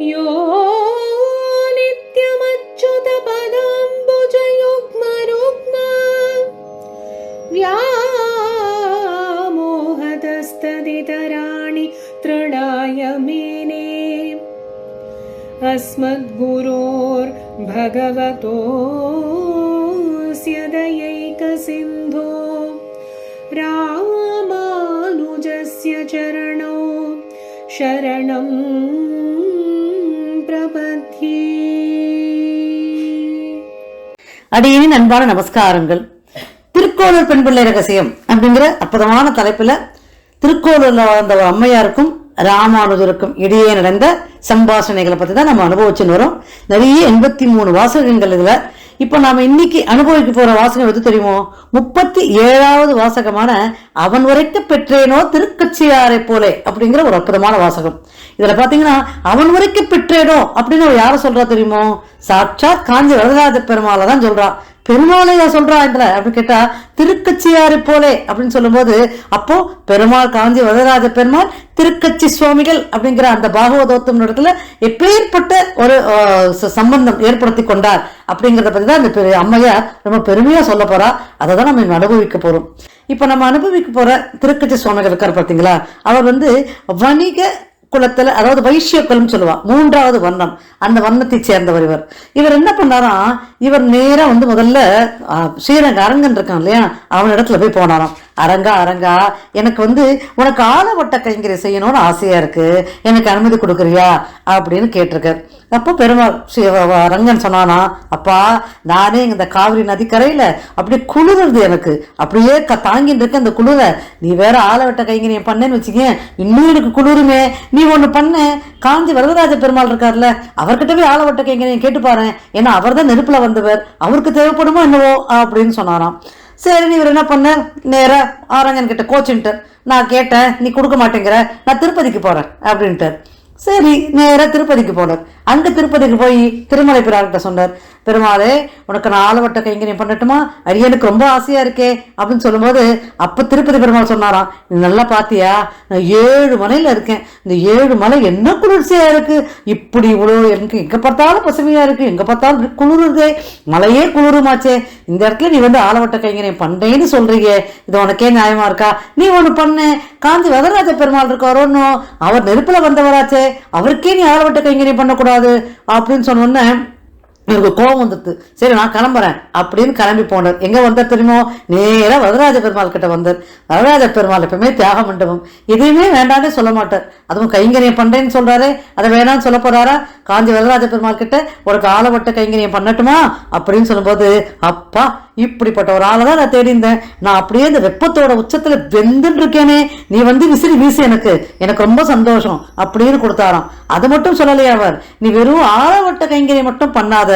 यो नित्यमच्युतपदाम्बुजयुग्मरुग्म व्यामोहतस्तदितराणि तृणाय मेने अस्मद्गुरोर्भगवतोऽस्य दयैकसिन्धो रामानुजस्य चरणौ शरणं பிரபத்யே. அடியேனின் அன்பான நமஸ்காரங்கள். திருக்கோளூர் பெண் பிள்ளை ரகசியம் அப்படிங்கிற அற்புதமான தலைப்புல திருக்கோளூர்ல வாழ்ந்த ஒரு அம்மையாருக்கும் ராமானுஜருக்கும் இடையே நடந்த சம்பாஷணைகளை பத்தி தான் நம்ம அனுபவிச்சுன்னு வரோம். நிறைய 83 வாசகங்கள் இதுல. இப்ப நாம இன்னைக்கு அனுபவிக்க போற வாசகம் எது தெரியுமோ? 37வது வாசகமான அவன் வரைக்க பெற்றேனோ திருக்கட்சியாரை போலே அப்படிங்கிற ஒரு அற்புதமான வாசகம். இதுல பாத்தீங்கன்னா அவன் வரைக்க பெற்றேனோ அப்படின்னு யார சொல்றா தெரியுமோ? சாட்சாத் காஞ்சி வரதராஜ பெருமாளை தான் சொல்றா. பெருமாளையா சொல்றா இதுல அப்படின்னு கேட்டா, திருக்கட்சியாரை போலே அப்படின்னு சொல்லும் போது அப்போ பெருமாள் காஞ்சி வரதராஜ பெருமாள் திருக்கட்சி சுவாமிகள் அப்படிங்கிற அந்த பாகவதோத்தம் இடத்துல எப்பேற்பட்ட ஒரு சம்பந்தம் ஏற்படுத்தி கொண்டார் அப்படிங்கறத பத்தி தான் இந்த அம்மையார் ரொம்ப பெருமையா சொல்ல போறா. அதை தான் நம்ம அனுபவிக்க போறோம். இப்ப நம்ம அனுபவிக்க போற திருக்கட்சி சுவாமிகள் இருக்காரு பாத்தீங்களா, அவர் வணிக குலத்துல, அதாவது வைசிய குலம் சொல்லுவா, 3வது வர்ணம், அந்த வர்ணத்தை சேர்ந்தவர் இவர். இவர் என்ன பண்ணாராம், இவர் நேரா முதல்ல ஸ்ரீரங்க அரங்கன் இருக்கான் இல்லையா, அவன் இடத்துல போய் போனாராம். அரங்கா அரங்கா, எனக்கு உனக்கு ஆலவட்ட கைங்கரை செய்யணும்னு ஆசையா இருக்கு, எனக்கு அனுமதி கொடுக்குறியா அப்படின்னு கேட்டிருக்காரு. அப்போ பெருமாள் ரங்கன் சொன்னானா, அப்பா நானே இந்த காவிரி நதிக்கரையில அப்படி குளிர்றது, எனக்கு அப்படியே தாங்கிட்டு இருக்க அந்த குளிர, நீ வேற ஆலவட்ட கைங்கரியம் பண்ணேன்னு வச்சுக்க, இன்னும் எனக்கு குளிருமே. நீ ஒண்ணு பண்ண, காஞ்சி வரதராஜ பெருமாள் இருக்காருல்ல, அவர்கிட்ட போய் ஆலவட்ட கைங்கரியம் கேட்டு பாரு, ஏன்னா அவர் தான் நெருப்புல வந்தவர், அவருக்கு தேவைப்படுமோ என்னவோ அப்படின்னு சொன்னாராம். சரி, நீ என்ன பண்ண, நேரா ஆரங்கன் கிட்ட கோச்சுன்ட்டு, நான் கேட்டேன், நீ கொடுக்க மாட்டேங்கிற, நான் திருப்பதிக்கு போறேன் அப்படின்ட்டு. சரி, நேரா திருப்பதிக்கு போனார். அங்க திருப்பதிக்கு போய் திருமலை பிரார்கிட்ட சொன்னார், பெருமாளே உனக்கு நான் ஆலவட்ட கைங்கரியம் பண்ணட்டுமா, அரியனுக்கு ரொம்ப ஆசையா இருக்கே அப்படின்னு சொல்லும்போது, அப்ப திருப்பதி பெருமாள் சொன்னாராம், நீ நல்லா பாத்தியா, நான் 7 மலையில இருக்கேன், இந்த 7 மலை என்ன குளிர்ச்சியா இருக்கு, இப்படி இவ்வளவு எனக்கு எங்க பார்த்தாலும் பசுமையா இருக்கு, எங்க பார்த்தாலும் குளிருதே, மலையே குளிருமாச்சே, இந்த இடத்துல நீ ஆலவட்ட கைங்கரியம் பண்றேன்னு சொல்றீங்க, இது உனக்கே நியாயமா இருக்கா? நீ ஒண்ணு பண்ணு, காஞ்சி வரதராஜ பெருமாள் இருக்காரோன்னு, அவர் நெருப்புல வந்தவராச்சே, அவருக்கே நீ ஆலவட்ட கைங்கரியம் பண்ணக்கூடாது அப்படின்னு சொன்ன எனக்கு கோபம் வந்துட்டு, சரி நான் கிளம்புறேன் அப்படின்னு கிளம்பி போனார். எங்க வந்தார் தெரியுமோ? நேரா வரதராஜ பெருமாள் கிட்ட வந்தார். வரதராஜ பெருமாள் எப்பவுமே தியாக மண்டபம், எதையுமே வேண்டானே சொல்ல மாட்டார். அதுவும் கைங்கரியம் பண்றேன்னு சொல்றாரு, அதை வேணான்னு சொல்ல போறாரா? காஞ்சி வரதராஜ பெருமாள் கிட்ட உனக்கு ஆலவட்ட கைங்கரியம் பண்ணட்டுமா அப்படின்னு சொல்லும்போது, அப்பா இப்படிப்பட்ட ஒரு ஆளை தான் நான் தேடிந்தேன், நான் அப்படியே இந்த வெப்பத்தோட உச்சத்துல வெந்துன்னு இருக்கேனே, நீ விசிறி வீசு, எனக்கு ரொம்ப சந்தோஷம் அப்படின்னு கொடுத்தாராம். அது மட்டும் சொல்லலையா அவர், நீ வெறும் ஆலவட்ட கைங்கரியம் மட்டும் பண்ணாத,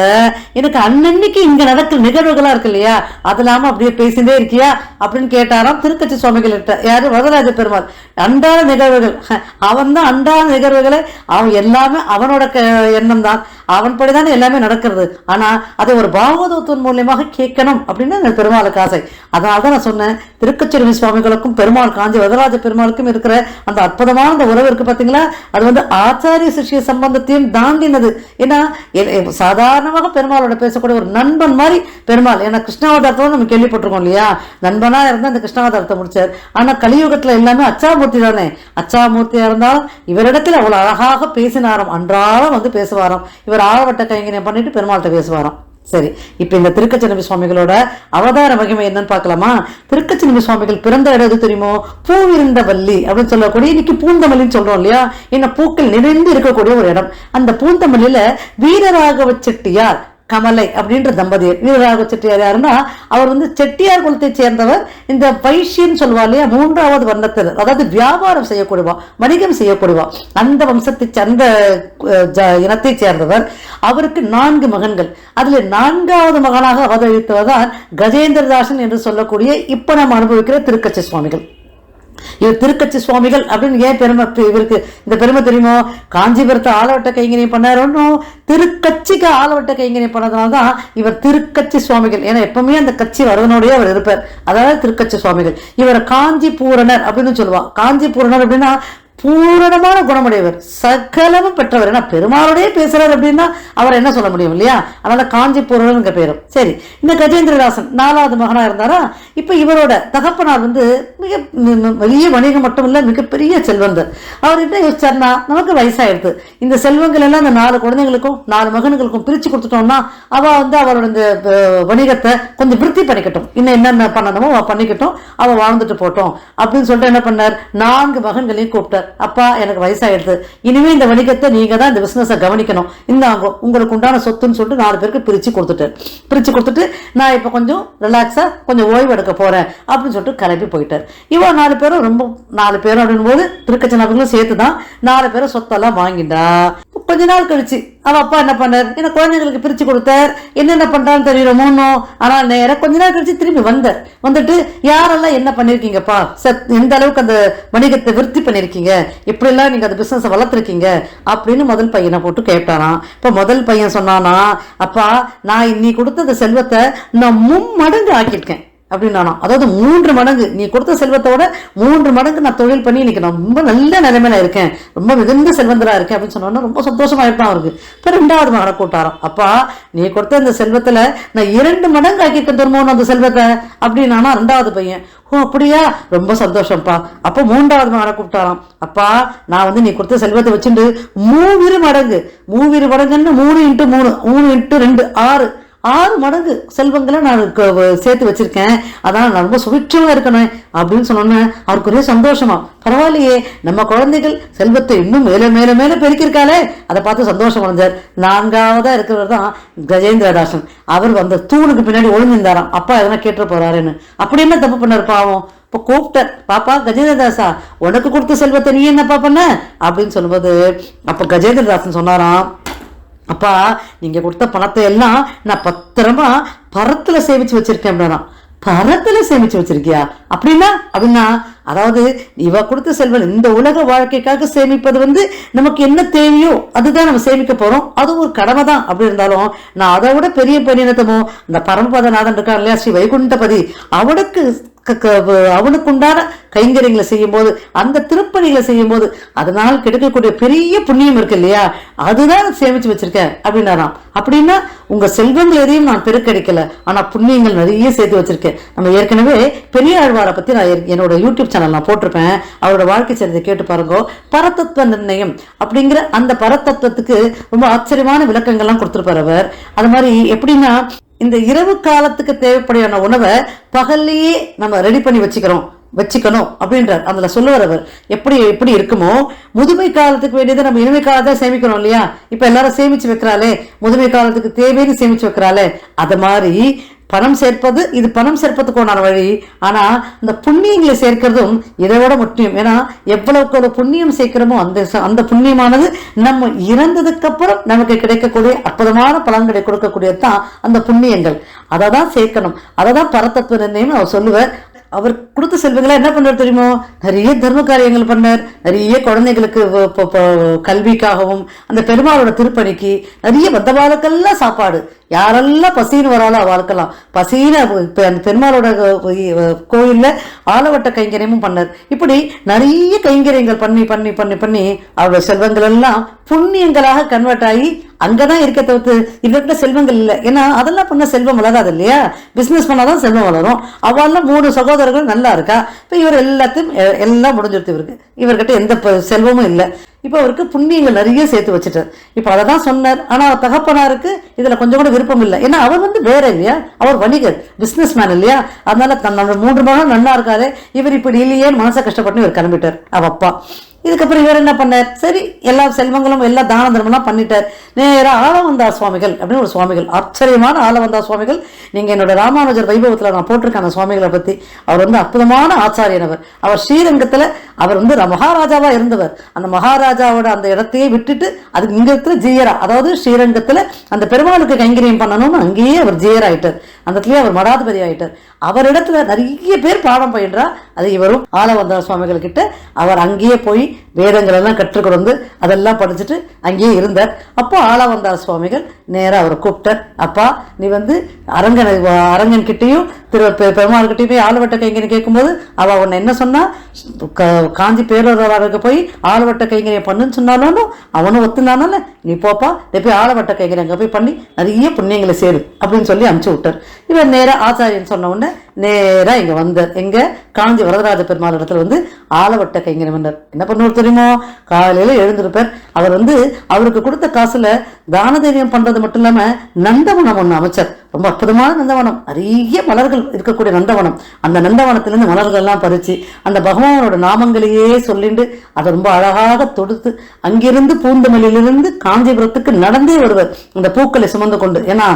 எனக்கு அன்னன்னைக்கு இங்க நடக்கிற நிகழ்வுகளா இருக்கு இல்லையா, அது இல்லாம அப்படியே பேசிட்டே இருக்கியா அப்படின்னு கேட்டாராம் திருக்கட்சி சுவாமிகள் கிட்ட. யாரு? வரதராஜ பெருமாள். அன்றாட நிகழ்வுகள், அவன் தான் அன்றாட நிகழ்வுகளை, அவன் எல்லாமே அவனோட எண்ணம் தான், அவன்படிதானே எல்லாமே நடக்கிறது. ஆனா அதை ஒரு பாகவதத்தின் மூலியமாக கேட்கணும் அப்படின்னு பெருமாளுக்கு ஆசை. அதனால்தான் நான் சொன்னேன், திருக்கச்சிறுமி சுவாமிகளுக்கும் பெருமாள் காஞ்சி வரதராஜ பெருமாளுக்கும் இருக்கிற அந்த அற்புதமான அந்த உறவு இருக்கு பாத்தீங்களா, அது ஆச்சாரிய சிஷ்ய சம்பந்தத்தையும் தாண்டினது. ஏன்னா சாதாரணமாக பெருமாளோட பேசக்கூடிய ஒரு நண்பன் மாதிரி பெருமாள். ஏன்னா கிருஷ்ணாவதாரத்தை நம்ம கேள்விப்பட்டிருக்கோம் இல்லையா, நண்பனா இருந்தா அந்த கிருஷ்ணாவதாரத்தை முடிச்சார். ஆனா கலியுகத்துல எல்லாமே அச்சாமூர்த்தி தானே, அச்சாமூர்த்தியா இருந்தாலும் இவரிடத்துல அவ்வளவு அழகாக பேசினாராம், அன்றாடம் பேசுவாராம். இவர் ஆலவட்ட கைங்கரியம் பண்ணிட்டு பெருமாள்கிட்ட பேசுவாராம். சரி, இப்ப இந்த திருக்கச்சிறுமி சுவாமிகளோட அவதார மகிமை என்னன்னு பாக்கலாமா? திருக்கச்சிறுமி சுவாமிகள் பிறந்த இடம் எது தெரியுமோ? பூவிருந்தவல்லி அப்படின்னு சொல்லக்கூடிய, இன்னைக்கு பூந்தமல்லின்னு சொல்றோம் இல்லையா, என்ன பூக்கள் நிறைந்து இருக்கக்கூடிய ஒரு இடம். அந்த பூந்தமல்லியில வீரராகவ செட்டியார் கமலை அப்படின்ற தம்பதியர். வீரராக செட்டியார் யாருன்னா, அவர் செட்டியார் குலத்தை சேர்ந்தவர். இந்த வைஷ்யன்னு சொல்லுவா இல்லையா, 3வது வர்ணத்தில், அதாவது வியாபாரம் செய்யக்கூடியவா, வணிகம் செய்யக்கூடியவா, அந்த வம்சத்தை அந்த இனத்தை சேர்ந்தவர். அவருக்கு 4 மகன்கள். அதுல 4வது மகனாக அவதரித்தவர்தான் கஜேந்திரதாசன் என்று சொல்லக்கூடிய இப்ப நாம் அனுபவிக்கிற திருக்கச்சி சுவாமிகள். இவர் திருக்கச்சி சுவாமிகள் அப்படின்னு ஏன் பெருமை, இவருக்கு இந்த பெருமை தெரியுமோ? காஞ்சிபுரத்தை ஆலவட்ட கைங்கரியம் பண்ணார், ஒன்றும் திருக்கட்சிக்கு ஆலவட்ட கைங்கரியம் பண்ணதுனால்தான் இவர் திருக்கச்சி சுவாமிகள். ஏன்னா எப்பவுமே அந்த கட்சி வரதனோடய அவர் இருப்பார், அதாவது திருக்கச்சி சுவாமிகள். இவர் காஞ்சி பூரணர் அப்படின்னு சொல்லுவா. காஞ்சி பூரணர் அப்படின்னா பூரணமான குணமுடையவர், சகலமும் பெற்றவர். ஏன்னா பெருமாளுடைய பேசுறாரு அப்படின்னா அவர் என்ன சொல்ல முடியும் இல்லையா? அதனால காஞ்சிபுரம்ங்கிற பேரும். சரி, இந்த கஜேந்திரதாசன் 4வது மகனா இருந்தாரா. இப்ப இவரோட தகப்பனார் மிக பெரிய வணிகம் மட்டும் இல்ல, மிகப்பெரிய செல்வந்தர். அவர் என்ன யோசிச்சார்னா, நமக்கு வயசாயிடுது, இந்த செல்வங்கள் எல்லாம் இந்த 4 குழந்தைங்களுக்கும் 4 மகன்களுக்கும் பிரிச்சு கொடுத்துட்டோம்னா அவ அவரோட இந்த வணிகத்தை கொஞ்சம் விருத்தி பண்ணிக்கட்டும், இன்னும் என்னென்ன பண்ணணுமோ அவ பண்ணிக்கட்டும், அவ வாழ்ந்துட்டு போட்டோம் அப்படின்னு சொல்லிட்டு என்ன பண்ணார், 4 மகன்களையும் கூப்பிட்டார். அப்பா, எனக்கு வயசாயிடுது, இனிமே இந்த வணிகத்தை நீங்க தான் இந்த பிசினஸை கவனிக்கணும், இந்தாங்க உங்களுக்கு உண்டான சொத்துன்னு சொல்லிட்டு 4 பேருக்கு பிரிச்சு கொடுத்துட்டு நான் இப்ப கொஞ்சம் ரிலாக்ஸா கொஞ்சம் ஓய்வு எடுக்க போறேன் அப்படின்னு சொல்லிட்டு கிளம்பி போயிட்டார். இவன் 4 பேரும் அப்படின்னு போது திருக்கச்சனாபங்களும் சேர்த்துதான் 4 பேரும் சொத்தெல்லாம் வாங்கிட்டா. கொஞ்ச நாள் கழிச்சு அவ அப்பா என்ன பண்ணார், என்ன குழந்தைங்களுக்கு பிரிச்சு கொடுத்தார், என்னென்ன பண்றான்னு தெரியணுமோ. ஆனால் நேரம் கொஞ்ச நாள் கழிச்சு திரும்பி வந்துட்டு யாரெல்லாம் என்ன பண்ணிருக்கீங்கப்பா, எந்த அளவுக்கு அந்த வணிகத்தை விருத்தி பண்ணிருக்கீங்க, இப்படி எல்லாம் நீங்க அந்த பிசினஸ் வளர்த்துருக்கீங்க அப்படின்னு முதல் பையனை போட்டு கேட்டாராம். இப்ப முதல் பையன் சொன்னானா, அப்பா நான் இன்னி கொடுத்த அந்த செல்வத்தை நான் 3 மடங்கு ஆக்கியிருக்கேன் அப்படின்னா. அதாவது 3 மடங்கு, நீ கொடுத்த செல்வத்தோட 3 மடங்கு நான் தொழில் பண்ணி இன்னைக்கு நான் ரொம்ப நல்ல நிலைமையில இருக்கேன், ரொம்ப மிகுந்த செல்வந்தரா இருக்கேன் அப்படின்னு சொன்னோன்னா ரொம்ப சந்தோஷமா இருப்பான் அவருக்கு. இப்ப 2வது மகனை கூட்டாராம். அப்பா, நீ கொடுத்த அந்த செல்வத்துல நான் 2 மடங்கு ஆக்கியிருக்கேன் தருமோன்னு அந்த செல்வத்தை அப்படின்னா 2வது பையன். ஓ அப்படியா, ரொம்ப சந்தோஷம்ப்பா. அப்போ 3வது மகனை கூப்பிட்டாராம். அப்பா, நான் நீ கொடுத்த செல்வத்தை வச்சுட்டு 3 மடங்குன்னு 3 × 3 × 2 6 மடங்கு செல்வங்களை நான் சேர்த்து வச்சிருக்கேன், அதனால நான் ரொம்ப சுபிட்சமா இருக்கணும் அப்படின்னு சொன்னோன்னு அவருக்கு ஒரே சந்தோஷமா. பரவாயில்லையே, நம்ம குழந்தைகள் செல்வத்தை இன்னும் மேல பெருக்கிருக்காளே, அதை பார்த்து சந்தோஷம் அடைஞ்சார். 4வதா இருக்கிறவர் தான் கஜேந்திரதாசன். அவர் அந்த தூணுக்கு பின்னாடி ஒளிஞ்சிருந்தாராம், அப்பா எதனா கேட்டு போறாருன்னு. அப்படி என்ன தப்பு பண்ணாரு பாவம். இப்போ கூப்பிட்டார், பாப்பா கஜேந்திரதாசா, உனக்கு கொடுத்த செல்வத்தை நீ என்னப்பா பண்ண அப்படின்னு சொல்லும்போது அப்ப கஜேந்திரதாசன் சொன்னாராம், அப்பா நீங்க கொடுத்த பணத்தை எல்லாம் நான் பத்திரமா பரத்துல சேமிச்சு வச்சிருக்கேன் அப்படின்னா. பரத்துல சேமிச்சு வச்சிருக்கியா அப்படின்னா அதாவது இவ கொடுத்த செல்வம் இந்த உலக வாழ்க்கைக்காக சேமிப்பது நமக்கு என்ன தேவையோ அதுதான் நம்ம சேமிக்க போறோம், அது ஒரு கடமை தான். அப்படி இருந்தாலும் நான் அதை விட பெரிய பரிணத்தமோ இந்த பரமபதநாதன் இருக்கான் இல்லையா, ஸ்ரீ வைகுண்டபதி, அவனுக்குண்டான கைங்கரியங்களை செய்யும் போது, அந்த திருப்பணிகளை செய்யும் போது அதனால் கிடைக்கக்கூடிய பெரிய புண்ணியம் இருக்கு இல்லையா, அதுதான் சேமிச்சு வச்சிருக்கேன் அப்படின்னாராம். அப்படின்னா உங்க செல்வங்கள் எதையும் நான் பெருக்கடிக்கல, ஆனா புண்ணியங்கள் நிறைய சேர்த்து வச்சிருக்கேன். நம்ம ஏற்கனவே பெரிய ஆழ்வாரை பத்தி நான் என்னோட யூடியூப் சேனல் நான் போட்டிருப்பேன், அவரோட வாழ்க்கை சரிதை கேட்டு பாருங்க. பரதத்துவ நிர்ணயம் அப்படிங்கிற அந்த பரதத்துவத்துக்கு ரொம்ப ஆச்சரியமான விளக்கங்கள்லாம் கொடுத்திருப்பார் அவர். அது மாதிரி எப்படின்னா, இந்த இரவு காலத்துக்கு தேவைப்படையான உணவை பகல்லையே நம்ம ரெடி பண்ணி வச்சுக்கணும் அப்படின்றார். அதுல சொல்லுவார் அவர், எப்படி இருக்குமோ முதுமை காலத்துக்கு வேண்டியதை நம்ம இனிமை காலத்தை சேமிக்கணும் இல்லையா. இப்ப எல்லாரும் சேமிச்சு வைக்கிறாளே, முதுமை காலத்துக்கு தேவைன்னு சேமிச்சு வைக்கிறாளே, அது மாதிரி பணம் சேர்ப்பது, இது பணம் சேர்ப்பதுக்கான வழி. ஆனா இந்த புண்ணியங்களை சேர்க்கிறதும் இதை விட முக்கியம். ஏன்னா எவ்வளவுக்கு புண்ணியம் சேர்க்கிறோமோ அந்த புண்ணியமானது நம்ம இறந்ததுக்கு அப்புறம் நமக்கு கிடைக்கக்கூடிய அற்புதமான பலன்களை கொடுக்கக்கூடியதுதான் அந்த புண்ணியங்கள். அதை தான் சேர்க்கணும், அதை தான் பரதத்துவ நிர்ணயம் அவர் சொல்லுவார். அவர் கொடுத்த செல்வங்களை என்ன பண்ணார் தெரியுமோ, நிறைய தர்ம காரியங்கள் பண்ணார், நிறைய குழந்தைகளுக்கு கல்விக்காகவும் அந்த பெருமாளோட திருப்பணிக்கு நிறைய வந்தவாளுக்கெல்லாம் சாப்பாடு, யாரெல்லாம் பசின்னு வராலும் அவளுக்கெல்லாம் பசின்னு அந்த பெருமாளோட கோயில்ல ஆலவட்ட கைங்கரியமும் பண்ணார். இப்படி நிறைய கைங்கரியங்கள் பண்ணி பண்ணி பண்ணி பண்ணி அவரோட செல்வங்கள் எல்லாம் புண்ணியங்களாக கன்வெர்ட் ஆகி அங்கதான் இருக்க தவிர்த்து இவர்கிட்ட செல்வங்கள் இல்லை. ஏன்னா அதெல்லாம் பண்ண செல்வம் வளராது இல்லையா, பிசினஸ் பண்ணாதான் செல்வம் வளரும். அவெல்லாம் 3 சகோதரர்கள் நல்லா இருக்கா, இப்ப இவர் எல்லாத்தையும் எல்லாம் முடிஞ்சிருத்து. இவர்கிட்ட எந்த செல்வமும் இல்லை. இப்ப அவருக்கு புண்ணியங்கள் நிறைய சேர்த்து வச்சுட்டார். இப்ப அதை தான் சொன்னார். ஆனா அவர் தகப்பனாருக்கு இதுல கொஞ்சம் கூட விருப்பம் இல்லை. ஏன்னா அவர் வேற இல்லையா, அவர் வணிகர், பிசினஸ் மேன் இல்லையா. அதனால தன்னோட 3 மகனும் நல்லா இருக்காரு, இவர் இப்படி இல்லையே மனசை கஷ்டப்பட்டு இவர் கிளம்பிட்டார் அவ அப்பா. இதுக்கப்புறம் இவர் என்ன பண்ணார், சரி எல்லா செல்வங்களும் எல்லா தான தர்மம்லாம் பண்ணிட்டார். நேரா ஆளவந்தா சுவாமிகள் அப்படின்னு ஒரு சுவாமிகள், ஆச்சரியமான ஆளவந்தா சுவாமிகள். நீங்க என்னோட ராமானுஜர் வைபவத்துல நான் போட்டிருக்கேன் அந்த சுவாமிகளை பத்தி. அவர் அற்புதமான ஆச்சாரியன். அவர் ஸ்ரீரங்கத்துல அவர் மகாராஜாவா இருந்தவர். அந்த மகாராஜாவோட அந்த இடத்தையே விட்டுட்டு அது இங்க இருக்கிற ஜீயரா, அதாவது ஸ்ரீரங்கத்துல அந்த பெருமாளுக்கு கைங்கரியம் பண்ணணும்னு அங்கேயே அவர் ஜீயர் ஆயிட்டார். அந்த இடத்துலயே அவர் மடாதிபதி ஆயிட்டார். அவரிடத்துல நிறைய பேர் பாடம் பயின்றா. அது இவரும் ஆளவந்தார் சுவாமிகள் கிட்ட அவர் அங்கேயே போய் வேதங்கள் எல்லாம் கற்றுக்கொண்டு அதெல்லாம் படிச்சுட்டு அங்கேயே இருந்தார். அப்போ ஆளவந்தார் சுவாமிகள் நேராக அவரை கூப்பிட்டார். அப்பா, நீ அரங்கன் கிட்டையும் பெருமாள் கிட்டையும் போய் ஆலவட்ட கைங்கரியம் கேட்கும்போது அவள் உன்னை என்ன சொன்னா, காஞ்சி பேரூராருக்கு போய் ஆலவட்ட கைங்கரியம் பண்ணுன்னு சொன்னாலும் அவனும் ஒத்துனானால நீ போப்பா, நீ போய் ஆலவட்ட கைங்கரியம் அங்கே போய் பண்ணி நிறைய புண்ணியங்களை சேரும் அப்படின்னு சொல்லி அனுப்பிச்சு விட்டார். இவர் நேராக ஆச்சாரியன் சொன்ன உடனே நேராக இங்கே வந்தார். எங்க காஞ்சி வரதராஜ பெருமாள் இடத்துல வந்து ஆலவட்ட கைங்கரியம் பண்ணார். என்ன பண்ணுவார் தெரியுமோ, காலையில எழுந்திருப்பார். அவர் அவருக்கு கொடுத்த காசுல தான தைரியம் பண்றது மட்டும் இல்லாம நந்தவனம் ஒண்ணு அமைச்சர். ரொம்ப அற்புதமான நந்தவனம், நிறைய மலர்கள் இருக்கக்கூடிய நந்தவனம். அந்த நந்தவனத்திலிருந்து மலர்கள் எல்லாம் பறிச்சு அந்த பகவானோட நாமங்களையே சொல்லிண்டு அதை ரொம்ப அழகாக தொடுத்து அங்கிருந்து பூந்தமல்லியிலிருந்து காஞ்சிபுரத்துக்கு நடந்தே வருவார் இந்த பூக்களை சுமந்து கொண்டு. ஏன்னா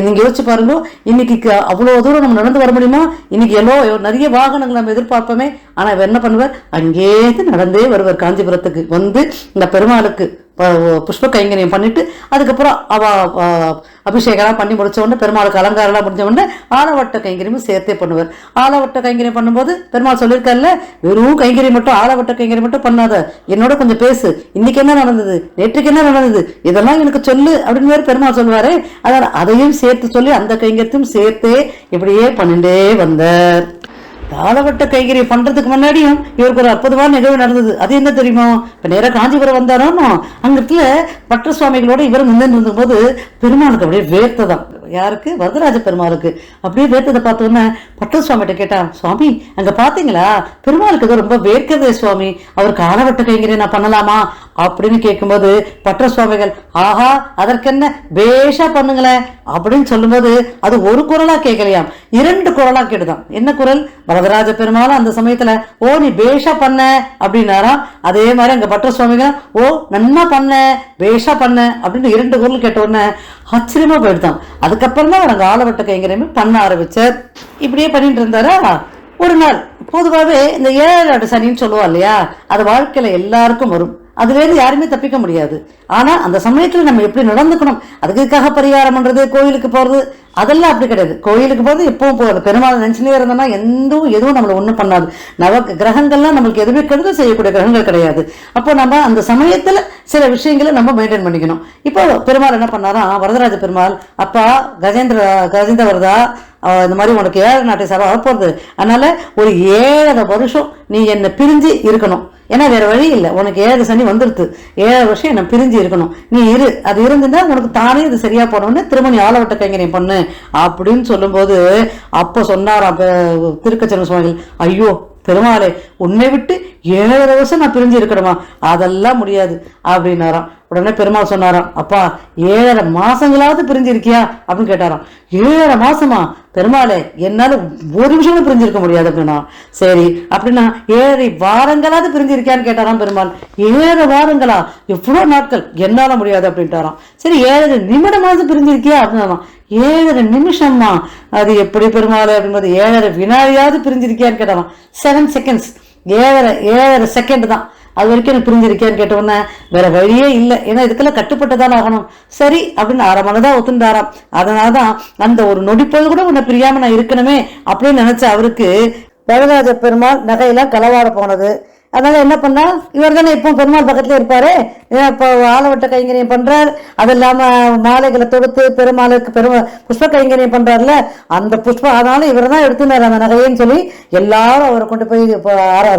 நீங்க யோசிச்சு பாருங்க, இன்னைக்கு அவ்வளவு தூரம் நம்ம நடந்து வர முடியுமா? இன்னைக்கு நிறைய வாகனங்கள் நம்ம எதிர்பார்ப்போமே. ஆனா இவர் என்ன பண்ணுவார், அங்கேருந்து நடந்தே வருவார் காஞ்சிபுரத்துக்கு வந்து இந்த பெருமாளுக்கு புஷ்ப கைங்கரியம் பண்ணிட்டு அதுக்கப்புறம் அபிஷேகம் பண்ணி முடிச்ச உடனே பெருமாளுக்கு அலங்காரம் முடிஞ்ச உடனே ஆலவட்ட கைங்கரியமும் சேர்த்தே பண்ணுவார். ஆலவட்ட கைங்கரியம் பண்ணும்போது பெருமாள் சொல்லியிருக்காருல்ல, வெறும் கைங்கரியம் மட்டும் ஆலவட்ட கைங்கரியம் மட்டும் பண்ணாத, என்னோட கொஞ்சம் பேசு, இன்னைக்கு என்ன நடந்தது, நேற்றுக்கு என்ன நடந்தது, இதெல்லாம் எனக்கு சொல்லு அப்படின்னு பெருமாள் சொல்லுவாரு. அதனால அதையும் சேர்த்து சொல்லி அந்த கைங்கரியத்தையும் சேர்த்தே இப்படியே பண்ணிட்டே வந்தார். ஆலவட்ட கைங்கரியம் பண்றதுக்கு முன்னாடியும் இவருக்கு ஒரு அற்புதமான நிகழ்வு நடந்தது. அது என்ன தெரியுமா, இப்ப நேரம் காஞ்சிபுரம் வந்தாரோ அங்கத்துல பட்ட சுவாமிகளோட இவரும் நின்று போது பெருமாளுக்கு அப்படியே வேர்த்ததான். யாருக்கு? வரதராஜ பெருமாளுக்கு அப்படியே வேர்த்ததை பார்த்தோன்னே பட்ட சுவாமிகிட்ட கேட்டா, சுவாமி அங்க பாத்தீங்களா, பெருமாளுக்கு ஏதோ ரொம்ப வேர்க்கிறதே சுவாமி, அவருக்கு ஆலவட்ட கைங்கரியம் நான் பண்ணலாமா அப்படின்னு கேட்கும்போது பட்ட சுவாமிகள், ஆஹா அதற்கென்ன, பேஷா பண்ணுங்களேன் அப்படின்னு சொல்லும்போது அது ஒரு குரலா கேட்கலையாம், 2 குரலா கேட்டுதான். என்ன குரல்? வரதராஜ பெருமாள் அந்த சமயத்துல ஓ நீ பேஷா பண்ண அப்படின்னாராம். அதே மாதிரி அங்க பட்ட சுவாமிகள் ஓ நன்னா பண்ண, பேஷா பண்ண அப்படின்னு 2 குரல் கேட்ட உடனே ஆச்சரியமா போயிடுதான். அதுக்கப்புறம் தான் அவங்க ஆலவட்ட கைங்கரியமே பண்ண ஆரம்பிச்சார். இப்படியே பண்ணிட்டு இருந்தாரா. ஒரு நாள் பொதுவாகவே இந்த 7 சனின்னு சொல்லுவா இல்லையா, அது வாழ்க்கையில எல்லாருக்கும் வரும். அதுலேருந்து யாருமே தப்பிக்க முடியாது. ஆனா அந்த சமயத்துல நம்ம எப்படி நடந்துக்கணும், அதுக்காக பரிகாரம் பண்றது, கோயிலுக்கு போறது, அதெல்லாம் அப்படி கிடையாது. கோயிலுக்கு போறது எப்பவும் போகுது, பெருமாள் நினைச்சுனே இருந்தோம்னா எதுவும் நம்மளை ஒண்ணும் பண்ணாது. கிரகங்கள்லாம் நம்மளுக்கு எதுவுமே கெடுதல் செய்யக்கூடிய கிரகங்கள் கிடையாது. அப்போ நம்ம அந்த சமயத்துல சில விஷயங்களை நம்ம மெயின்டைன் பண்ணிக்கணும். இப்போ பெருமாள் என்ன பண்ணாராம், வரதராஜ பெருமாள், அப்பா கஜேந்திர வரதா, இந்த மாதிரி உனக்கு 7 நாட்டை சார்பாக வரப்போகுது, அதனால ஒரு 7 வருஷம் நீ என்னை பிரிஞ்சு இருக்கணும். ஏன்னா வேற வழி இல்லை, உனக்கு 7 சனி வந்துடுது, 7 வருஷம் என்ன பிரிஞ்சு இருக்கணும், நீ இரு. அது இருந்துன்னா உனக்கு தானே இது சரியா போனோன்னு திரும்ப நீ ஆலவட்ட கைங்கரியம் பண்ணு அப்படின்னு சொல்லும்போது அப்போ சொன்னாராம் திருக்கச்சன சுவாமிகள், ஐயோ பெருமாளே உன்னை விட்டு 7 வருஷம் நான் பிரிஞ்சு இருக்கணுமா, அதெல்லாம் முடியாது அப்படின்னாராம். உடனே பெருமாள் சொன்னாராம், அப்பா 7 மாசங்களாவது பிரிஞ்சு இருக்கியா அப்படின்னு கேட்டாராம். 7 மாசமா பெருமாளே, என்னால ஒரு நிமிஷமும் பிரிஞ்சிருக்க முடியாது அப்படின்னா. சரி அப்படின்னா 7 வாரங்களாவது பிரிஞ்சு இருக்கியான்னு கேட்டாராம் பெருமாள். 7 வாரங்களா, எவ்வளவு நாட்கள், என்னால முடியாது அப்படின்ட்டாராம். சரி 7 நிமிடமாவது பிரிஞ்சிருக்கியா அப்படின்னா. 7 நிமிஷமா, அது எப்படி பெருமாள் அப்படின்றது 7 வினாடியாவது பிரிஞ்சிருக்கியான்னு கேட்டாராம். 7 செகண்ட்ஸ், 7 செகண்ட் தான். அது வரைக்கும் எனக்கு பிரிஞ்சிருக்கேன்னு கேட்டோன்னே வேற வழியே இல்லை, ஏன்னா இதுக்கெல்லாம் கட்டுப்பட்டுதான் ஆகணும். சரி அப்படின்னு 1/2 மனதான் ஒத்துண்டாராம். அதனாலதான் அந்த ஒரு நொடிப்போது கூட உன்னை பிரியாம நான் இருக்கணுமே அப்படின்னு நினைச்ச அவருக்கு வரதராஜ பெருமாள் நகையெல்லாம் களவாட போனது. அதனால என்ன பண்ணா, இவர் தானே இப்போ பெருமாள் பக்கத்துல இருப்பாரு, இப்போ ஆலவட்ட கைங்கரியம் பண்றார், அது இல்லாம மாலைகளை தொடுத்து பெருமாளுக்கு புஷ்ப கைங்கரியம் பண்றாருல அந்த புஷ்பம், அதனால இவர் தான் எடுத்துனார் அந்த நகையன்னு சொல்லி எல்லாரும் அவரை கொண்டு போய்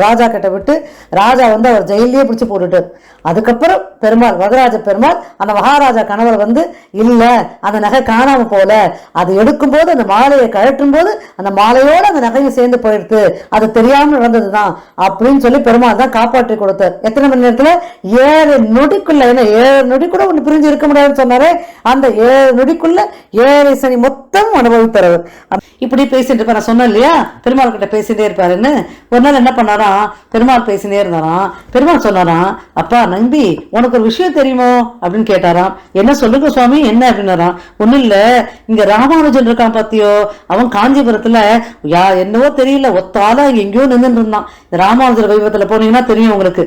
ராஜா கிட்ட விட்டு ராஜா அவர் ஜெயிலே பிடிச்சு போட்டுட்டார். அதுக்கப்புறம் பெருமாள் வரதராஜ பெருமாள் அந்த மகாராஜா கணவர் இல்ல அந்த நகை காணாம போல, அது எடுக்கும் போது அந்த மாலையை கழட்டும் போது அந்த மாலையோட அந்த நகையும் சேர்ந்து போயிடுது, அது தெரியாம நடந்ததுதான் அப்படின்னு சொல்லி பெருமாள் தான் காப்பாற்றி கொடுத்தார். எத்தனை மணி நேரத்துல? 7 நொடிக்குள்ள. ஏன்னா 7 நொடி கூட ஒண்ணு பிரிஞ்சு இருக்க முடியாதுன்னு சொன்னாரு. அந்த 7 நொடிக்குள்ள 7 சனி மொத்தம் அனுபவித்தவர். இப்படி பேசிட்டு இருப்பார். நான் சொன்னேன் இல்லையா, பெருமாள் கிட்ட பேசிட்டே இருப்பாருன்னு. ஒரு நாள் என்ன பண்ணாராம், பெருமாள் பேசிட்டே இருந்தாராம். பெருமாள் சொன்னாராம், அப்பா நம்பி உனக்கு ஒரு விஷயம் தெரியுமோ அப்படின்னு கேட்டாராம். என்ன சொல்லுங்க சுவாமி, என்ன அப்படின்னாராம். ஒண்ணும் இல்ல, இங்க ராமானுஜன் இருக்கான் பாத்தியோ, அவன் காஞ்சிபுரத்துல என்னவோ தெரியல ஒத்தால எங்கேயோ நின்று இருந்தான். ராமானுஜர் வைபவத்துல போனீங்கன்னா தெரியும் உங்களுக்கு.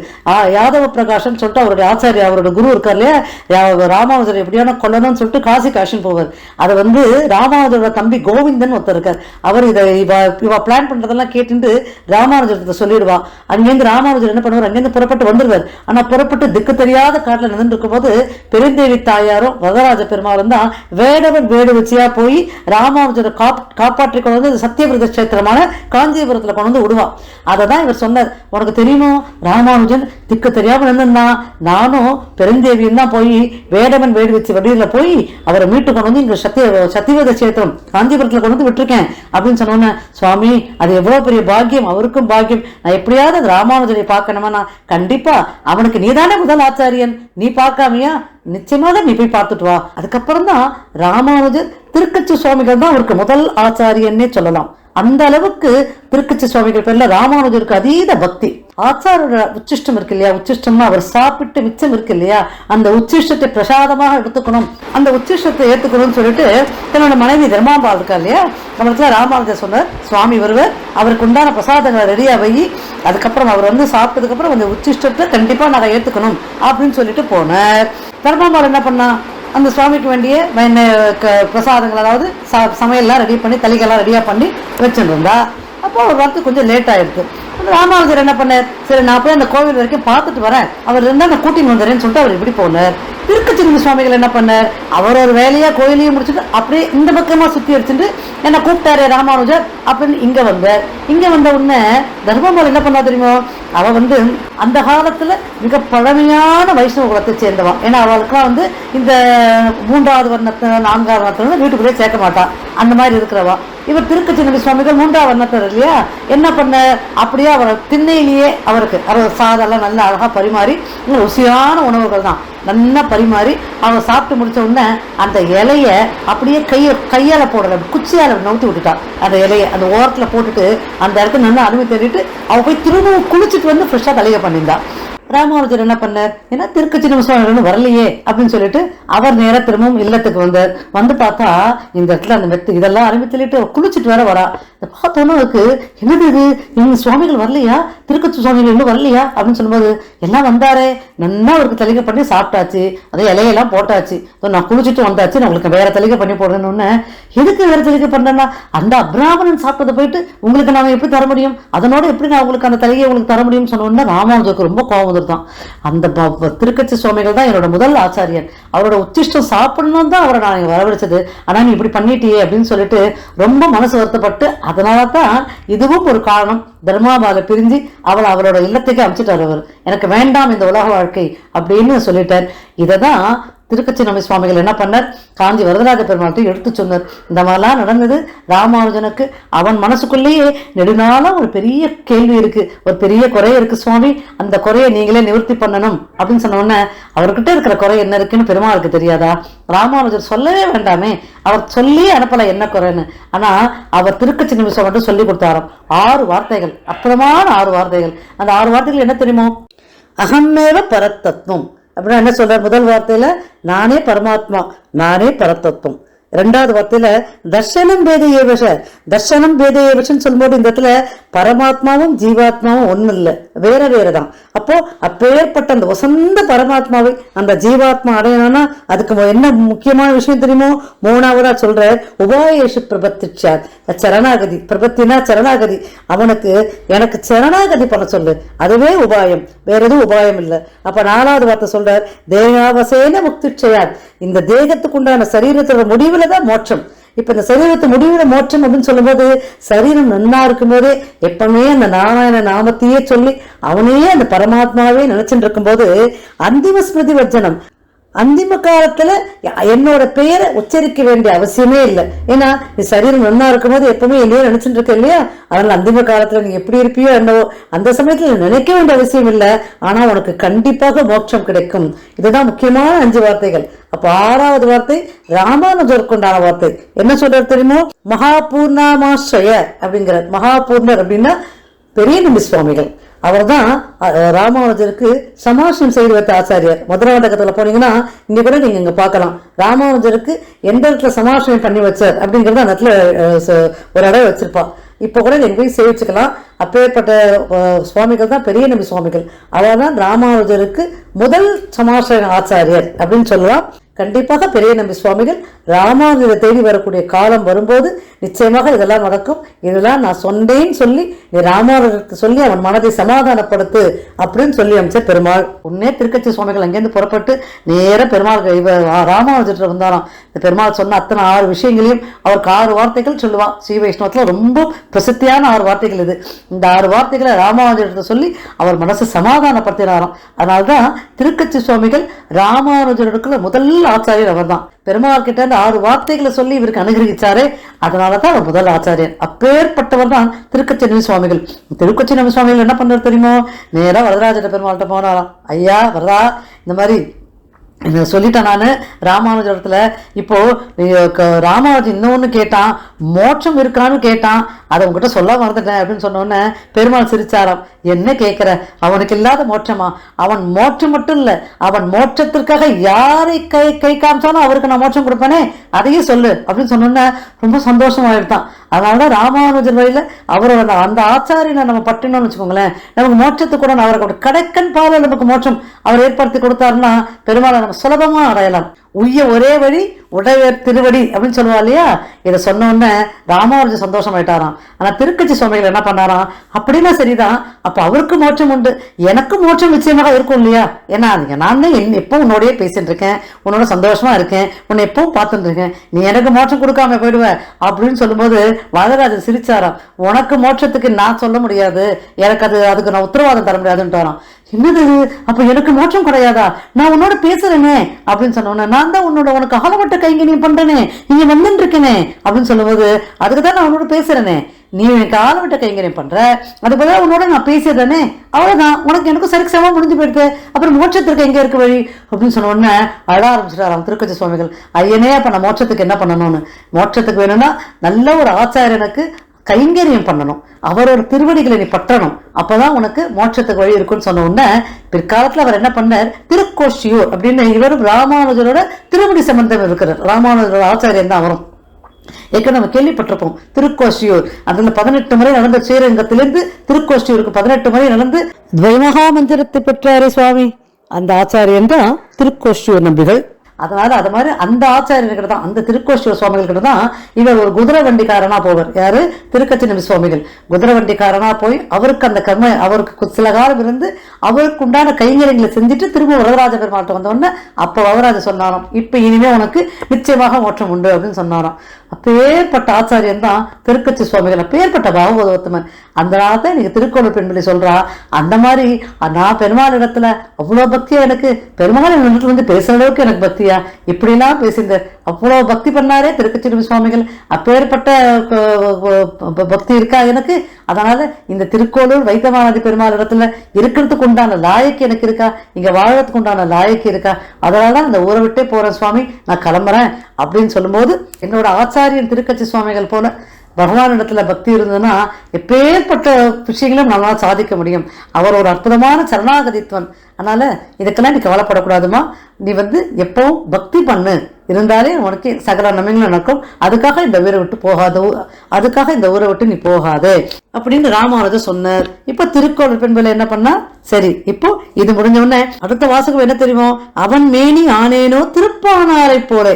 யாதவ பிரகாஷன் சொல்லிட்டு அவருடைய ஆச்சாரிய ஆச்சாரியா அவரோட குரு இருக்கார் இல்லையா, ராமானுஜர் எப்படியான கொல்லணும்னு சொல்லிட்டு காசி காஷன் போவார். அதை வந்து ராமானுஜரோட தம்பி கோவிந்தன் ஒருத்தர் இருக்கார். அவர் இதை இவ பிளான் பண்றதெல்லாம் கேட்டு ராமானுஜரத்தை சொல்லிடுவா. அங்கேருந்து ராமானுஜர் என்ன பண்ணுவார், அங்கேருந்து புறப்பட்டு வந்துடுவார். ஆனா புறப்பட்டு திக்கு தெரியாத காட்டுல நின்று இருக்கும் போது பெருந்தேவி தாயாரும் வரதராஜ பெருமாளும் தான் வேடவன் வேடு வச்சியா போய் ராமானுஜரை காப்பாற்றி கொண்டு வந்து சத்தியவிரத கஷேத்திரமான காஞ்சிபுரத்துல கொண்டு வந்து விடுவா. அதை தான் இவர் சொன்னார், உனக்கு தெரியுமோ ராமானுஜன் திக்கு தெரியாம நின்றுதான், நானும் பெருந்தேவியும் தான் போய் வேடவன் வேடு வச்சு வடிவில் போய் அவரை மீட்டு கொண்டு வந்து இங்க சத்தியவிரத கஷேத்திரம் காஞ்சிபுரத்துல கொண்டு வந்து விட்டுருக்கேன் அப்படின்னு சொன்னோன்னே, சுவாமி அது எவ்வளவு பெரிய பாக்கியம், அவருக்கும் பாக்கியம், நான் எப்படியாவது ராமானுஜரை பார்க்கணுமா, நான் கண்டிப்பா அவனுக்கு நீதானே முதல் ஆச்சாரியன், நீ பார்க்காமையா, நிச்சயமாக நீ போய் பார்த்துட்டு வா. அதுக்கப்புறம் தான் ராமானுஜர் திருக்கச்சி சுவாமிகள் தான் அவருக்கு முதல் ஆச்சாரியன்னே சொல்லலாம். அந்த அளவுக்கு திருக்கச்சி சுவாமிகள் பேர்ல ராமானுஜருக்கு அதீத பக்தி. ஆச்சாரோட உச்சிஷ்டம் இருக்கு இல்லையா, உச்சிஷ்டம்னா அவர் சாப்பிட்டு மிச்சம் இருக்கு இல்லையா, அந்த உச்சிஷ்டத்தை பிரசாதமாக எடுத்துக்கணும், அந்த உச்சிஷ்டத்தை ஏத்துக்கணும்னு சொல்லிட்டு தன்னோட மனைவி தர்மாம்பாள் இருக்கா இல்லையா, அவருக்கு ராமானுஜர் சொன்னார், சுவாமி வருவர், அவருக்கு உண்டான பிரசாதங்களை ரெடியா வை, அதுக்கப்புறம் அவர் வந்து சாப்பிட்டதுக்கு அப்புறம் அந்த உச்சிஷ்டத்தை கண்டிப்பா நாங்கள் ஏத்துக்கணும் அப்படின்னு சொல்லிட்டு போனார். தர்மாம்பாள் என்ன பண்ணா, அந்த சுவாமிக்கு வேண்டிய பிரசாதங்கள் அதாவது சமையல்லாம் ரெடி பண்ணி தலைகள்லாம் ரெடியா பண்ணி வச்சுருந்தா. அப்போ ஒரு வாரத்துக்கு கொஞ்சம் லேட் ஆயிடுது. ராமானுஜர் என்ன பண்ணார், சரி நான் போய் அந்த கோவில் வரைக்கும் பார்த்துட்டு வரேன், அவர் இருந்தால் நான் கூட்டின்னு வந்துடுறேன்னு சொல்லிட்டு அவர் இப்படி போனார். திருக்கச்சிறுமி சுவாமிகள் என்ன பண்ணார், அவர் ஒரு வேலையா கோயிலையும் முடிச்சுட்டு அப்படியே இந்த பக்கமா சுத்தி அடிச்சுட்டு என்ன கூப்பிட்டாரு ராமானுஜர் அப்படின்னு இங்க வந்தார். இங்க வந்த உடனே தர்மபால் என்ன பண்ணா தெரியுமோ, அவ வந்து அந்த காலத்துல மிக பழமையான வைஷ்ணவ குலத்தை சேர்ந்தவா. ஏன்னா அவளுக்குலாம் வந்து இந்த 3வது வர்ணத்தை 4வது வர்ணத்தை வீட்டுக்குள்ளே சேர்க்க மாட்டா, அந்த மாதிரி இருக்கிறவா. இவர் திருக்கச்சிறுமி சுவாமிகள் 3வது வர்ணத்தர் இல்லையா, என்ன பண்ண அப்படியே அவர் திண்ணையிலேயே அவருக்கு அவர் சாதெல்லாம் நல்லா அழகா பரிமாறி ருசியான உணவுகள் தான் நல்லா பரிமாறி அவன் சாப்பிட்டு முடிச்ச உடனே அந்த இலைய அப்படியே கையால போடல, குச்சியால நவுத்தி விட்டுட்டான். அந்த இலைய அந்த ஓரத்துல போட்டுட்டு அந்த இடத்துல நல்லா அனுமதி தேடிட்டு அவ போய் திரும்பவும் குளிச்சுட்டு வந்து ஃப்ரெஷ்ஷா தலையை பண்ணியிருந்தா. ராமானுஜர் என்ன பண்ணார், ஏன்னா திருக்கச்சிறுமி சுவாமி வரலையே அப்படின்னு சொல்லிட்டு அவர் நேரம் திரும்பவும் இல்லத்துக்கு வந்தார். வந்து பார்த்தா இந்த இடத்துல அந்த மெத்து இதெல்லாம் அனுமதிட்டு குளிச்சுட்டு வேற வரா. பார்த்தோன்னு அவருக்கு என்னது இது, இவங்க சுவாமிகள் வரலையா, திருக்கச்சி சுவாமிகள் இன்னும் வரலையா அப்படின்னு சொல்லும்போது, எல்லாம் வந்தாரே, நல்லா அவருக்கு தலிகை பண்ணி சாப்பிட்டாச்சு, அதே இலையெல்லாம் போட்டாச்சு, நான் குளிச்சுட்டு வந்தாச்சு, நான் உங்களுக்கு வேற தலிகை பண்ணி போடுறேன்னு. எதுக்கு வேற தலிகை பண்றேன்னா, அந்த அப்ராமணன் சாப்பிட்டதை போயிட்டு உங்களுக்கு நாங்கள் எப்படி தர முடியும், அதனோட எப்படி நான் உங்களுக்கு அந்த தலிகை உங்களுக்கு தர முடியும்னு சொன்னோன்னா ராமானுஜருக்கு ரொம்ப கோபம் தான். அந்த திருக்கச்சி சுவாமிகள் தான் என்னோட முதல் ஆச்சாரியன், அவரோட உச்சிஷ்டம் சாப்பிடணும் தான் அவரை நான் வரவழைச்சது, ஆனா நீ இப்படி பண்ணிட்டியே அப்படின்னு சொல்லிட்டு ரொம்ப மனசு வருத்தப்பட்டு, அதனாலதான் இதுவும் ஒரு காரணம், தர்மாபாலை பிரிஞ்சு அவளோட இல்லத்துக்கு அமைச்சிட்டார். அவர் எனக்கு வேண்டாம் இந்த உலக வாழ்க்கை அப்படின்னு சொல்லிட்டார். இததான் திருக்கச்சிறுமி சுவாமிகள் என்ன பண்ணார், காஞ்சி வரதராஜ பெருமாள்கிட்ட எடுத்து சொன்னார். இந்த மாதிரிலாம் நடந்தது ராமானுஜனுக்கு. அவன் மனசுக்குள்ளேயே நெடுநாளா ஒரு பெரிய கேள்வி இருக்கு, ஒரு பெரிய குறை இருக்கு சுவாமி, அந்த குறையை நீங்களே நிவர்த்தி பண்ணணும் அப்படின்னு சொன்ன உடனே அவர்கிட்ட இருக்கிற குறை என்ன இருக்குன்னு பெருமாளுக்கு தெரியாதா? ராமானுஜர் சொல்லவே வேண்டாமே, அவர் சொல்லி அனுப்பல என்ன குறைன்னு. ஆனா அவர் திருக்கச்சிறுமி சுவாமி சொல்லி கொடுத்தாராம் 6 வார்த்தைகள், அற்புதமான 6 வார்த்தைகள். அந்த 6 வார்த்தைகள் என்ன தெரியுமோ, அகமேவ பரத்தத்துவம் அப்படின்னா என்ன சொல்ற, முதல் வார்த்தையில நானே பரமாத்மா, நானே பரத்தத்துவம். 2வது வார்த்தையில தர்சனம் பேதையேவச, தர்சனம் பேதையேவசன்னு சொல்லும்போது இந்த இடத்துல பரமாத்மாவும் ஜீவாத்மாவும் ஒண்ணு இல்லை, வேற வேறதான். அப்போ அப்பேற்பட்ட அந்த வசந்த பரமாத்மாவை அந்த ஜீவாத்மா அடையணும்னா அதுக்கு என்ன முக்கியமான விஷயம் தெரியுமோ, 3வதா சொல்ற உபாயேஷு பிரபத்திச்சார், சரணாகதி. பிரபத்தினா சரணாகதி, அவனுக்கு எனக்கு சரணாகதி பண்ண சொல்லு, அதுவே உபாயம், வேற எதுவும் உபாயம் இல்லை. அப்ப 4வது வார்த்தை சொல்றார் தேகாவசேன முக்திச்சயார், இந்த தேகத்துக்கு உண்டான சரீரத்தோட முடிவுல தான் மோட்சம். இப்ப இந்த சரீரத்தை முடிவுல மோட்சம் அப்படின்னு சொல்லும்போது, சரீரம் நன்னா இருக்கும் போதே எப்பவுமே அந்த நாராயண நாமத்தையே சொல்லி அவனையே அந்த பரமாத்மாவே நினைச்சுட்டு இருக்கும் போது அந்திம ஸ்மிருதி வர்ஜனம், அந்திம காலத்துல என்னோட பெயரை உச்சரிக்க வேண்டிய அவசியமே இல்லை. ஏன்னா நீ சரீரம் நன்னா இருக்கும் போது எப்பவுமே என்னையே நினைச்சுட்டு இருக்க இல்லையா, அதனால அந்திம காலத்துல நீ எப்படி இருப்பியோ என்னவோ அந்த சமயத்துல நினைக்க வேண்டிய அவசியம் இல்லை, ஆனா உனக்கு கண்டிப்பாக மோட்சம் கிடைக்கும். இதுதான் முக்கியமான 5 வார்த்தைகள். அப்ப 6வது வார்த்தை ராமானுஜருக்கு உண்டான வார்த்தை என்ன சொல்றாரு தெரியுமோ, மகாபூர்ணாமாஸ்ரய அப்படிங்கிற. மகாபூர்ணர் அப்படின்னா பெரிய நம்பி சுவாமிகள், அவர் தான் ராமானுஜருக்கு சமாசனம் செய்து வைத்த ஆச்சாரியர். மதுராந்தகத்துல போனீங்கன்னா இங்க கூட நீங்க இங்க பார்க்கலாம், ராமானுஜருக்கு எந்த இடத்துல சமாசனம் பண்ணி வச்சார் அப்படிங்கறது அந்த இடத்துல ஒரு இடம் வச்சிருப்பா. இப்போ கூட எங்க போய் சேவிச்சுக்கலாம். அப்பேற்பட்ட சுவாமிகள் தான் பெரிய நம்பி சுவாமிகள். அதான் ராமானுஜருக்கு முதல் சமாசன ஆச்சாரியர் அப்படின்னு சொல்லலாம். கண்டிப்பாக பெரிய நம்பி சுவாமிகள் ராமானுஜரை தேடி வரக்கூடிய காலம் வரும்போது நிச்சயமாக இதெல்லாம் நடக்கும். இதெல்லாம் நான் சொன்னேன்னு சொல்லி நீ ராமானுஜருக்கு சொல்லி அவன் மனதை சமாதானப்படுத்து அப்படின்னு சொல்லி அமைச்சர் பெருமாள். உன்னே திருக்கட்சி சுவாமிகள் அங்கேருந்து புறப்பட்டு நேர பெருமாள் ராமானுஜர் வந்தாராம். இந்த பெருமாள் சொன்ன அத்தனை 6 விஷயங்களையும் அவருக்கு 6 வார்த்தைகள் சொல்லுவான். ஸ்ரீ வைஷ்ணவத்துல ரொம்ப பிரசித்தியான 6 வார்த்தைகள் இது. இந்த 6 வார்த்தைகளை ராமானுஜர் சொல்லி அவர் மனசை சமாதானப்படுத்தினாராம். அதனால்தான் திருக்கட்சி சுவாமிகள் ராமானுஜருக்குள்ள முதல் ஆச்சாரியர் அவர் தான். பெருமாள் கிட்ட இருந்து 6 வார்த்தைகளை சொல்லி இவருக்கு அனுகிரகிச்சாரே, அதனாலதான் அவர் முதல் ஆச்சாரியர். அப்பேற்பட்டவர் தான் திருக்கட்சி நம்பி சுவாமிகள். திருக்கட்சி நம்பி சுவாமிகள் என்ன பண்றது தெரியுமோ, நேரா வரதராஜ பெருமாள்கிட்ட போனாராம். ஐயா வரதா, இந்த மாதிரி சொல்லிட்டேன் நான் ராமானுஜத்துல. இப்போ ராமானுஜன் இன்னொன்னு கேட்டான், மோட்சம் இருக்கான்னு கேட்டான், அதை உங்ககிட்ட சொல்ல மறந்துட்டேன் அப்படின்னு சொன்னோன்னே பெருமாள் சிரிச்சாராம். என்ன கேட்கிற, அவனுக்கு இல்லாத மோட்சமா? அவன் மோட்சம் மட்டும் இல்ல, அவன் மோட்சத்திற்காக யாரை கை காமிச்சாலும் அவருக்கு நான் மோட்சம் கொடுப்பேனே, அதையே சொல்லு அப்படின்னு சொன்னோன்னே ரொம்ப சந்தோஷமாயிட்டான். அதனாலதான் ராமானுஜர் வழியில அவரோட அந்த ஆச்சாரியனை நம்ம பட்டினோம்னு வச்சுக்கோங்களேன், நமக்கு மோட்சத்துக்கு கூட அவரோட கடைக்கன் பால நமக்கு மோட்சம் அவர் ஏற்படுத்தி கொடுத்தாருன்னா பெருமாளை நம்ம சுலபமா அடையலாம். உய்ய ஒரே வழி உடையர் திருவடி அப்படின்னு சொல்லுவா இல்லையா? இதை சொன்ன உடனே ராமானுஜர் சந்தோஷமாயிட்டாராம். ஆனா திருக்கட்சி சுவாமிகள் என்ன பண்ணாராம், அப்படின்னா சரிதான், அப்ப அவருக்கு மோட்சம் உண்டு, எனக்கு மோட்சம் நிச்சயமாக இருக்கும் இல்லையா? ஏன்னா நான் எப்பவும் உன்னோடய பேசிட்டு இருக்கேன், உன்னோட சந்தோஷமா இருக்கேன், உன்னை எப்பவும் பார்த்துட்டு இருக்கேன், நீ எனக்கு மோட்சம் கொடுக்காம போயிடுவ அப்படின்னு சொல்லும்போது வரதராஜர் சிரிச்சாராம். உனக்கு மோட்சத்துக்கு நான் சொல்ல முடியாது, எனக்கு அதுக்கு நான் உத்தரவாதம் தர முடியாதுன்றாராம். என்னது, அப்ப எனக்கு மோட்சம் கிடையாதா? நான் உன்னோட பேசுறேனே அப்படின்னு சொன்னோன்னே, நான் தான் உனக்கு அகலப்பட்ட கைங்கரியம் பண்றேனே, நீங்க வந்துட்டு இருக்கேனே அப்படின்னு சொல்லும்போது, அதுக்குதான் நான் உன்னோட பேசுறேனே, நீ எனக்கு ஆளவிட்ட கைங்கரியம் பண்ற, அது பதிலாக உன்னோட நான் பேசிடுறேனே, அவ்வளவுதான், உனக்கு எனக்கு சரிக்கு சமமா முடிஞ்சு போயிடுது, அப்புறம் மோட்சத்திற்கு எங்க இருக்கு வழி அப்படின்னு சொன்ன உடனே அழ ஆரம்பிச்சிட்டாராம் திருக்கட்சி சுவாமிகள். ஐயனே, அப்ப நான் மோட்சத்துக்கு என்ன பண்ணணும்னு. மோட்சத்துக்கு வேணும்னா நல்ல ஒரு ஆச்சாரியனுக்கு கைங்கரியம் பண்ணணும், அவரோட திருவடிகளை நீ பற்றணும், அப்பதான் உனக்கு மோட்சத்துக்கு வழி இருக்குன்னு சொன்ன உடனே பிற்காலத்துல அவர் என்ன பண்ணார், திருக்கோஷியூர் அப்படின்னு இவரும் ராமானுஜரோட திருவடி சம்பந்தம் இருக்கிறார். ராமானுஜரோட ஆச்சாரியன் தான் அவரும். ஏற்கனவே நம்ம கேள்விப்பட்டிருப்போம் திருக்கோஷியூர். அதுல 18 முறை நடந்த ஸ்ரீரங்கத்திலிருந்து திருக்கோஷியூருக்கு 18 முறை நடந்து துவைமகா மந்திரத்தை பெற்றாரே சுவாமி, அந்த ஆச்சாரியன் தான் திருக்கோஷியூர் நம்பிகள். அதனால அது மாதிரி அந்த ஆச்சாரியர்கிட்ட தான், அந்த திருக்கோஷியூர் சுவாமிகள் கிட்ட தான் இவர் ஒரு குதிரை வண்டிக்காரனா போவார். யாரு? திருக்கட்சி நம்பி சுவாமிகள். குதிரை வண்டிக்காரனா போய் அவருக்கு அந்த கர்ம, அவருக்கு சில காலம் இருந்து அவருக்கு உண்டான கைங்கரியங்களை செஞ்சுட்டு திரும்ப வரதராஜ பெருமாள்கிட்ட வந்தோடனே அப்ப வரதராஜ சொன்னாராம், இப்ப இனிமே உனக்கு நிச்சயமாக மோட்சம் உண்டு அப்படின்னு சொன்னாராம். அப்பேற்பட்ட ஆச்சாரியன் தான் திருக்கட்சி சுவாமிகள், அப்பேற்பட்ட பாகவதோத்தமன். அந்த நாளத்தை நீங்க திருக்கோளூர் பெண்பிள்ளை சொல்றா. அந்த மாதிரி நான் பெருமாள் இடத்துல அவ்வளவு பக்தியா, எனக்கு பெருமாள் இடத்துல வந்து பேசுற அளவுக்கு எனக்கு பக்தியா, இப்படிலாம் பேசியிருந்தார். அவ்வளவு பக்தி பண்ணாரே திருக்கட்சி நம்பி சுவாமிகள். அப்பேற்பட்ட பக்தி இருக்கா எனக்கு. அதனால இந்த திருக்கோளூர் வைத்தமானதி பெருமாள் இடத்துல இருக்கிறதுக்கு உண்டான லாயக்கு எனக்கு இருக்கா, இங்க வாழறதுக்கு உண்டான லாயக்கு இருக்கா, அதனாலதான் இந்த ஊரை விட்டே போறேன் சுவாமி, நான் கிளம்புறேன் அப்படின்னு சொல்லும்போது, என்னோட ஆச்சாரியன் திருக்கட்சி சுவாமிகள் போல பகவானிடத்துல பக்தி இருந்ததுன்னா எப்பேற்பட்ட விஷயங்களும் நம்மளால சாதிக்க முடியும். அவர் ஒரு அற்புதமான சரணாகதித்வன். அதனால இதுக்கெல்லாம் நீ கவலைப்படக்கூடாதுமா, நீ எப்பவும் பக்தி பண்ணு, இருந்தாலே உனக்கு சகல நன்மைகளும் நடக்கும். அதுக்காக இந்த ஊரை விட்டு போகாது, அதுக்காக இந்த ஊரை விட்டு நீ போகாது அப்படின்னு ராமானுஜர் சொன்னார். இப்ப திருக்கோளூர் பெண்பிள்ளை என்ன பண்ணா, சரி இப்போ இது முடிஞ்ச உடனே அடுத்த வாசகம் என்ன தெரியுமோ, அவன் மேனி ஆனேனோ திருப்பானாரை போல.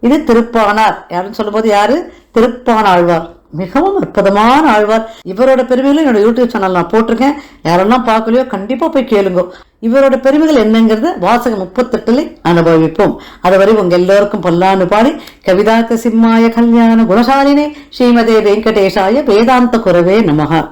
இது திருப்பானார் யாருன்னு சொல்லும் போது யாரு? திருப்பானாழ்வார். மிகவும் அற்புதமான ஆழ்வார். இவரோட பெருமைகளும் என்னோட யூடியூப் சேனல் நான் போட்டிருக்கேன். யாரெல்லாம் பார்க்கலையோ கண்டிப்பா போய் கேளுங்க. இவரோட பெருமைகள் என்னங்கிறது வாசகம் 38 அனுபவிப்போம். அதுவரை உங்க எல்லோருக்கும் பல்லாண்டு பாடி கவிதாக்க சிம்மாய கல்யாண குணசாலினே ஸ்ரீமதே வெங்கடேஷாய வேதாந்த குரவே நமஹ.